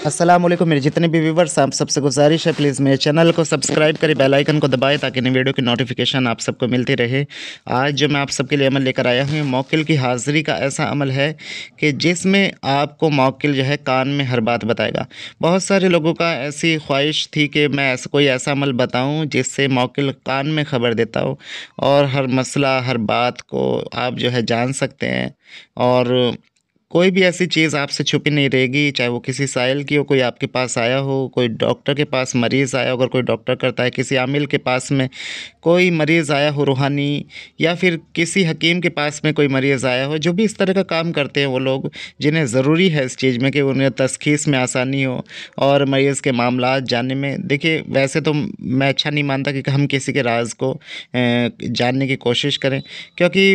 अस्सलाम वालेकुम मेरे जितने भी व्यूवर्स आप सबसे गुजारिश है प्लीज़ मेरे चैनल को सब्सक्राइब करें, बेल आइकन को दबाएं ताकि नई वीडियो की नोटिफिकेशन आप सबको मिलती रहे। आज जो मैं आप सबके लिए अमल लेकर आया हूँ, मौक्किल की हाज़िरी का ऐसा अमल है कि जिसमें आपको मौक्किल जो है कान में हर बात बताएगा। बहुत सारे लोगों का ऐसी ख्वाहिश थी कि मैं कोई ऐसा अमल बताऊँ जिससे मौक्किल कान में खबर देता हो और हर मसला हर बात को आप जो है जान सकते हैं और कोई भी ऐसी चीज़ आपसे छुपी नहीं रहेगी, चाहे वो किसी साइल की हो, कोई आपके पास आया हो, कोई डॉक्टर के पास मरीज़ आया हो, अगर कोई डॉक्टर करता है, किसी आमिल के पास में कोई मरीज़ आया हो रूहानी, या फिर किसी हकीम के पास में कोई मरीज़ आया हो, जो भी इस तरह का काम करते हैं वो लोग, जिन्हें ज़रूरी है इस चीज़ में कि उन्हें तशख़ीस में आसानी हो और मरीज़ के मामलात जानने में। देखिए, वैसे तो मैं अच्छा नहीं मानता कि हम किसी के राज़ को जानने की कोशिश करें, क्योंकि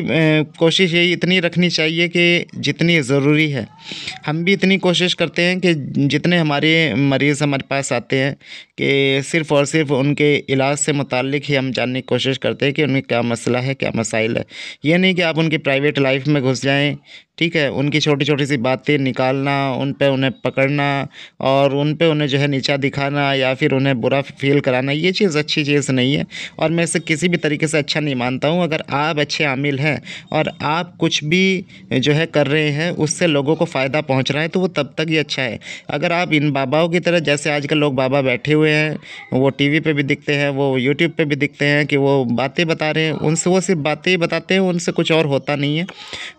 कोशिश यही इतनी रखनी चाहिए कि जितनी ज़रूरी है। हम भी इतनी कोशिश करते हैं कि जितने हमारे मरीज़ हमारे पास आते हैं कि सिर्फ़ और सिर्फ़ उनके इलाज से मुताल्लिक़ ही हम जानने की कोशिश करते हैं कि उनमें क्या मसला है, क्या मसाइल है। ये नहीं कि आप उनकी प्राइवेट लाइफ़ में घुस जाएँ, ठीक है? उनकी छोटी-छोटी सी बातें निकालना, उन पे उन्हें पकड़ना और उन पे उन्हें जो है नीचा दिखाना या फिर उन्हें बुरा फ़ील कराना, ये चीज़ अच्छी चीज़ नहीं है और मैं इसे किसी भी तरीके से अच्छा नहीं मानता हूँ। अगर आप अच्छे आमिल हैं और आप कुछ भी जो है कर रहे हैं, उससे लोगों को फ़ायदा पहुँच रहा है, तो वो तब तक ही अच्छा है। अगर आप इन बाबाओं की तरह, जैसे आजकल लोग बाबा बैठे हुए हैं, वो टीवी पे भी दिखते हैं, वो यूट्यूब पे भी दिखते हैं कि वो बातें बता रहे हैं, उनसे वो सिर्फ़ बातें ही बताते हैं, उनसे कुछ और होता नहीं है।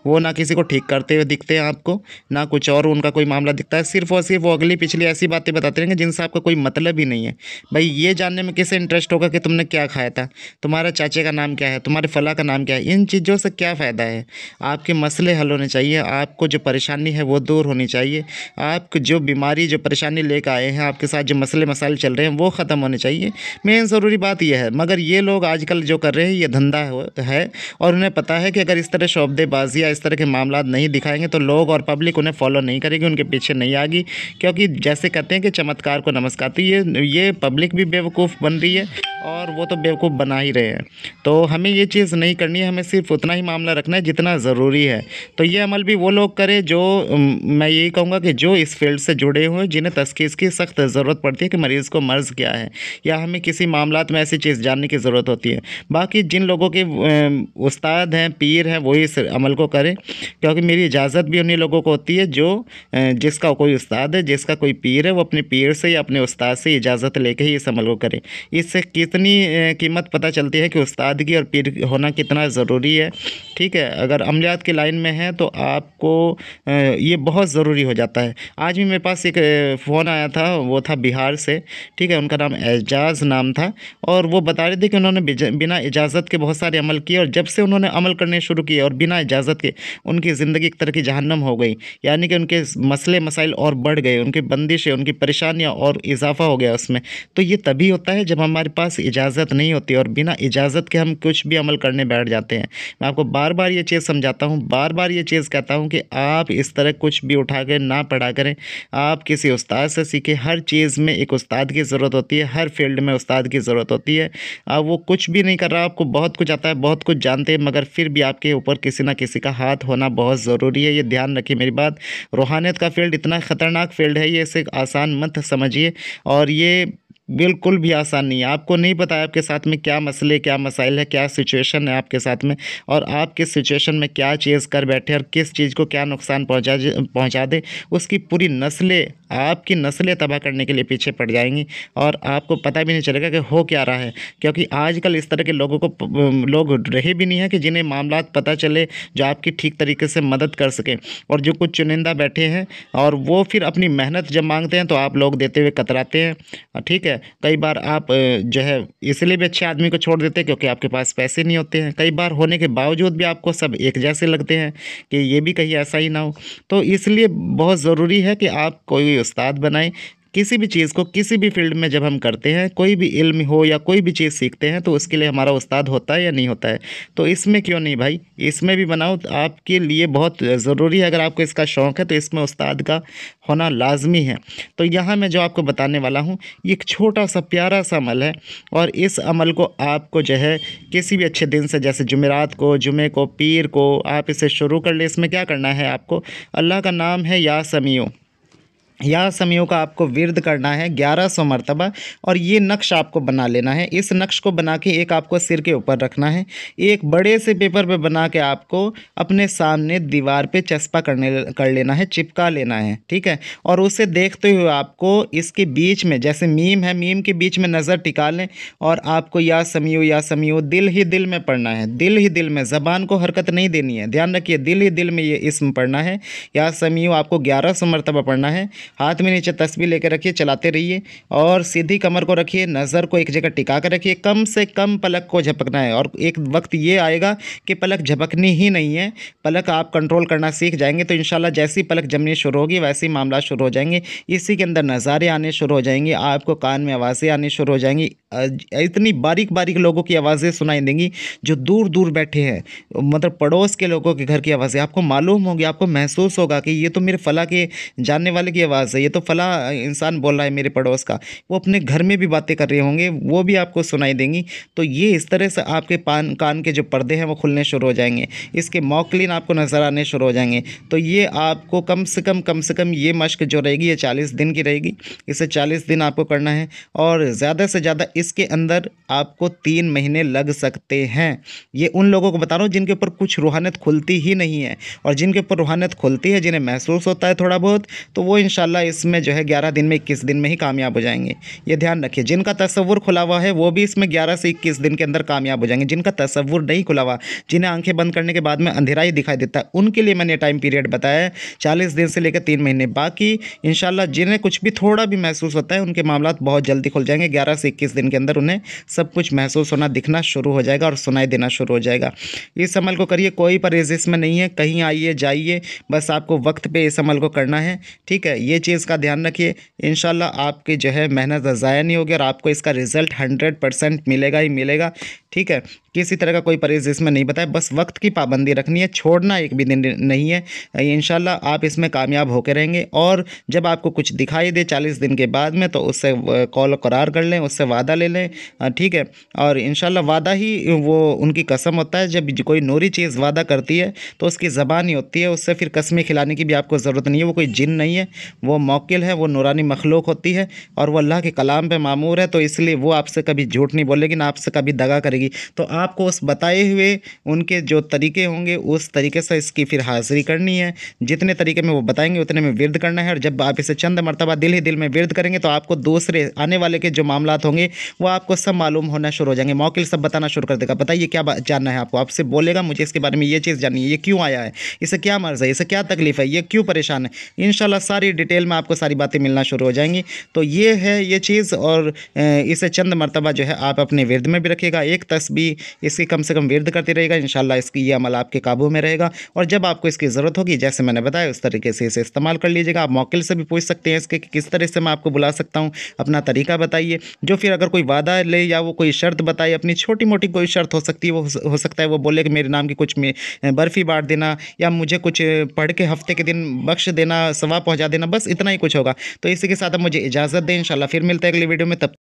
वो ना किसी को ठीक करते हुए दिखते हैं आपको, ना कुछ और उनका कोई मामला दिखता है। सिर्फ़ और सिर्फ़ वो अगली-पिछली ऐसी बातें बताते रहेंगे जिनसे आपका कोई मतलब ही नहीं है। भई ये जानने में किसे इंटरेस्ट होगा कि तुमने क्या खाया था? तुम्हारे चाचे का नाम क्या है? तुम्हारे फलाँ का नाम क्या है? इन चीज़ों से क्या फ़ायदा है? आपके मसले हल होने चाहिए, आपको जो परेशानी है वो दूर होनी चाहिए। आप जो बीमारी, जो परेशानी लेके आए हैं, आपके साथ जो मसले मसाइल चल रहे हैं वो ख़त्म होने चाहिए। मेन ज़रूरी बात ये है। मगर ये लोग आजकल जो कर रहे हैं ये धंधा है और उन्हें पता है कि अगर इस तरह शोबदेबाज़ी या इस तरह के मामलात नहीं दिखाएँगे तो लोग और पब्लिक उन्हें फ़ॉलो नहीं करेगी, उनके पीछे नहीं आएगी, क्योंकि जैसे कहते हैं कि चमत्कार को नमस्कार, तो ये पब्लिक भी बेवकूफ़ बन रही है और वो तो बेवकूफ़ बना ही रहे हैं। तो हमें ये चीज़ नहीं करनी है, हमें सिर्फ़ उतना ही मामला रखना है जितना ज़रूरी है। तो ये अमल भी वो लोग करें जो मैं यही कहूँगा कि जो इस फ़ील्ड से जुड़े हुए हैं, जिन्हें तशख़ीस की सख्त ज़रूरत पड़ती है कि मरीज़ को मर्ज़ क्या है या हमें किसी मामलात में ऐसी चीज़ जानने की ज़रूरत होती है। बाकी जिन लोगों के उस्ताद हैं, पीर हैं, वही इस अमल को करें, क्योंकि मेरी इजाज़त भी उन्हीं लोगों को होती है जो जिसका कोई उस्ताद है, जिसका कोई पीर है, वो अपने पीर से या अपने उस्ताद से इजाज़त लेके ही इस अमल को करे। इससे कितनी कीमत पता चलती है कि उस्ताद की और पीर होना कितना ज़रूरी है, ठीक है? अगर अमलियात की लाइन में हैं तो आपको ये बहुत ज़रूरी हो जाता है। आज भी मेरे पास एक फ़ोन आया था, वो था बिहार से, ठीक है? उनका नाम एजाज़ नाम था और वो बता रहे थे कि उन्होंने बिना इजाज़त के बहुत सारे अमल किए और जब से उन्होंने अमल करने शुरू किए और बिना इजाज़त के, उनकी ज़िंदगी एक तरह की जहन्नम हो गई। यानी कि उनके मसले मसाइल और बढ़ गए, उनकी बंदिशें, उनकी परेशानियाँ और इज़ाफ़ा हो गया उसमें। तो ये तभी होता है जब हमारे पास इजाज़त नहीं होती और बिना इजाज़त के हम कुछ भी अमल करने बैठ जाते हैं। मैं आपको बार-बार ये चीज़ समझाता हूँ, बार-बार ये चीज़ कहता हूँ कि आप इस तरह कुछ भी उठा के ना पढ़ा करें। आप किसी उस्ताद से सीखें, हर चीज़ में एक उस्ताद की ज़रूरत होती है, हर फ़ील्ड में उस्ताद की ज़रूरत होती है। वो कुछ भी नहीं कर रहा, आपको बहुत कुछ आता है, बहुत कुछ जानते हैं, मगर फिर भी आपके ऊपर किसी न किसी का हाथ होना बहुत ज़रूरी है, ये ध्यान रखिए मेरी बात। रूहानियत का फ़ील्ड इतना ख़तरनाक फ़ील्ड है, ये इसे आसान मत समझिए और ये बिल्कुल भी आसान नहीं है। आपको नहीं पता है आपके साथ में क्या मसले, क्या मसाइल है, क्या सिचुएशन है आपके साथ में और आप किस सिचुएशन में क्या चीज़ कर बैठे और किस चीज़ को क्या नुकसान पहुँचा दे, उसकी पूरी नस्लें, आपकी नस्लें तबाह करने के लिए पीछे पड़ जाएँगी और आपको पता भी नहीं चलेगा कि हो क्या रहा है। क्योंकि आजकल इस तरह के लोगों को लोग रहे भी नहीं हैं कि जिन्हें मामलात पता चले, जो आपकी ठीक तरीके से मदद कर सकें और जो कुछ चुनिंदा बैठे हैं और वो फिर अपनी मेहनत जब माँगते हैं तो आप लोग देते हुए कतराते हैं, ठीक है? कई बार आप जो है इसलिए भी अच्छे आदमी को छोड़ देते हैं क्योंकि आपके पास पैसे नहीं होते हैं। कई बार होने के बावजूद भी आपको सब एक जैसे लगते हैं कि ये भी कहीं ऐसा ही ना हो। तो इसलिए बहुत ज़रूरी है कि आप कोई उस्ताद बनाएँ। किसी भी चीज़ को, किसी भी फ़ील्ड में जब हम करते हैं, कोई भी इल्म हो या कोई भी चीज़ सीखते हैं, तो उसके लिए हमारा उस्ताद होता है या नहीं होता है? तो इसमें क्यों नहीं भाई? इसमें भी बनाओ, तो आपके लिए बहुत ज़रूरी है। अगर आपको इसका शौक़ है तो इसमें उस्ताद का होना लाज़मी है। तो यहाँ मैं जो आपको बताने वाला हूँ, ये एक छोटा-सा प्यारा-सा अमल है और इस अमल को आपको जो है किसी भी अच्छे दिन से, जैसे जुमेरात को, जुमे को, पीर को आप इसे शुरू कर लें। इसमें क्या करना है आपको? अल्लाह का नाम है या समीओ, या समयों का आपको विर्द करना है 1100 मरतबा, और ये नक्श आपको बना लेना है। इस नक्श को बना के एक आपको सिर के ऊपर रखना है, एक बड़े से पेपर पे बना के आपको अपने सामने दीवार पे चस्पा कर लेना है, चिपका लेना है, ठीक है। और उसे देखते हुए आपको इसके बीच में, जैसे मीम है, मीम के बीच में नज़र टिका लें और आपको या समियो दिल ही दिल में पढ़ना है, दिल ही दिल में, ज़बान को हरकत नहीं देनी है, ध्यान रखिए, दिल ही दिल में ये इस्म पढ़ना है। या समियो आपको 1100 मरतबा पढ़ना है। हाथ में नीचे तस्बीह लेकर रखिए, चलाते रहिए और सीधी कमर को रखिए, नज़र को एक जगह टिका कर रखिए, कम से कम पलक को झपकना है। और एक वक्त ये आएगा कि पलक झपकनी ही नहीं है, पलक आप कंट्रोल करना सीख जाएंगे तो इंशाल्लाह जैसी पलक जमनी शुरू होगी वैसे ही मामला शुरू हो जाएंगे। इसी के अंदर नज़ारे आने शुरू हो जाएंगे, आपको कान में आवाज़ें आनी शुरू हो जाएंगी, इतनी बारीक बारीक लोगों की आवाज़ें सुनाई देंगी जो दूर दूर बैठे हैं, मतलब पड़ोस के लोगों के घर की आवाज़ें आपको मालूम होगी, आपको महसूस होगा कि ये तो मेरे फला के जानने वाले की आवाज़ है, ये तो फला इंसान बोल रहा है मेरे पड़ोस का। वो अपने घर में भी बातें कर रहे होंगे, वो भी आपको सुनाई देंगी। तो ये इस तरह से आपके कान के जो पर्दे हैं वो खुलने शुरू हो जाएंगे, इसके मौकलिन आपको नज़र आने शुरू हो जाएंगे। तो ये आपको कम से कम ये मश्क जो रहेगी ये 40 दिन की रहेगी, इसे 40 दिन आपको करना है। और ज़्यादा से ज़्यादा इसके अंदर आपको 3 महीने लग सकते हैं। ये उन लोगों को बता रहा हूँ जिनके ऊपर कुछ रूहानियत खुलती ही नहीं है, और जिनके ऊपर रूहानियत खुलती है, जिन्हें महसूस होता है थोड़ा बहुत, तो वो इंशाल्लाह इसमें जो है 11 दिन में 21 दिन में ही कामयाब हो जाएंगे। ये ध्यान रखिए, जिनका तसव्वुर खुला हुआ है वो भी इसमें 11 से 21 दिन के अंदर कामयाब हो जाएंगे। जिनका तसव्वुर नहीं खुला हुआ, जिन्हें आंखें बंद करने के बाद में अंधेरा ही दिखाई देता है, उनके लिए मैंने टाइम पीरियड बताया है 40 दिन से लेकर 3 महीने। बाकी इंशाल्लाह जिन्हें कुछ भी थोड़ा भी महसूस होता है उनके मामलात बहुत जल्दी खुल जाएंगे, 11 से 21 दिन के अंदर उन्हें सब कुछ महसूस होना, दिखना शुरू हो जाएगा और सुनाई देना शुरू हो जाएगा। इस अमल को करिए, कोई परहेज़ इसमें नहीं है, कहीं आइए जाइए, बस आपको वक्त पे इस अमल को करना है, ठीक है। ये चीज़ का ध्यान रखिए, इंशाल्लाह आपकी जो है मेहनत ज़ाया नहीं होगी और आपको इसका रिज़ल्ट 100% मिलेगा ही मिलेगा, ठीक है। किसी तरह का कोई परहेज़ इसमें नहीं बताया, बस वक्त की पाबंदी रखनी है, छोड़ना एक भी दिन नहीं है। इंशाल्लाह आप इसमें कामयाब होकर रहेंगे। और जब आपको कुछ दिखाई दे 40 दिन के बाद में तो उससे कॉल करार कर लें, उससे वादा ले लें, ठीक है। और इंशाल्लाह वादा ही वो उनकी कसम होता है, जब कोई नूरी चीज़ वादा करती है तो उसकी ज़बान ही होती है, उससे फिर कसमें खिलाने की भी आपको ज़रूरत नहीं है। वो कोई जिन नहीं है, वो मौकिल है, वो नूरानी मखलूक होती है और वो अल्लाह के कलाम पे मामूर है, तो इसलिए वो आपसे कभी झूठ नहीं बोलेगी, ना आपसे कभी दगा करेगी। तो आपको उस बताए हुए उनके जो तरीके होंगे उस तरीके से इसकी फिर हाज़िरी करनी है, जितने तरीके में वो बताएंगे उतने में विर्द करना है। और जब आप इसे चंद मरतबा दिल ही दिल में विर्द करेंगे तो आपको दूसरे आने वाले के जो मामलात होंगे वो आपको सब मालूम होना शुरू हो जाएंगे, मौकिल सब बताना शुरू कर देगा, बताइए क्या जानना है आपको, आपसे बोलेगा मुझे इसके बारे में ये चीज़ जाननी है, ये क्यों आया है, इसे क्या मर्ज़ है, इसे क्या तकलीफ़ है, ये क्यों परेशान है, इंशाल्लाह सारी डिटेल में आपको सारी बातें मिलना शुरू हो जाएंगी। तो ये है ये चीज़। और इसे चंद मरतबा जो है आप अपने विर्द में भी रखिएगा, एक तस्बीह इसकी कम से कम विर्द करते रहेगा, इंशाल्लाह इसकी ये अमल आपके काबू में रहेगा। और जब आपको इसकी ज़रूरत होगी जैसे मैंने बताया उस तरीके से इसे इस्तेमाल कर लीजिएगा। आप मौकिल से भी पूछ सकते हैं इसके कि किस तरह से मैं आपको बुला सकता हूँ, अपना तरीका बताइए। जो फिर अगर कोई वादा ले या वो कोई शर्त बताए, अपनी छोटी मोटी कोई शर्त हो सकती है, वो हो सकता है वो बोले कि मेरे नाम की कुछ में बर्फ़ी बाँट देना या मुझे कुछ पढ़ के हफ्ते के दिन बख्श देना, सवाब पहुँचा देना, बस इतना ही कुछ होगा। तो इसी के साथ अब मुझे इजाज़त दें, इंशाल्लाह फिर मिलते हैं अगली वीडियो में, तब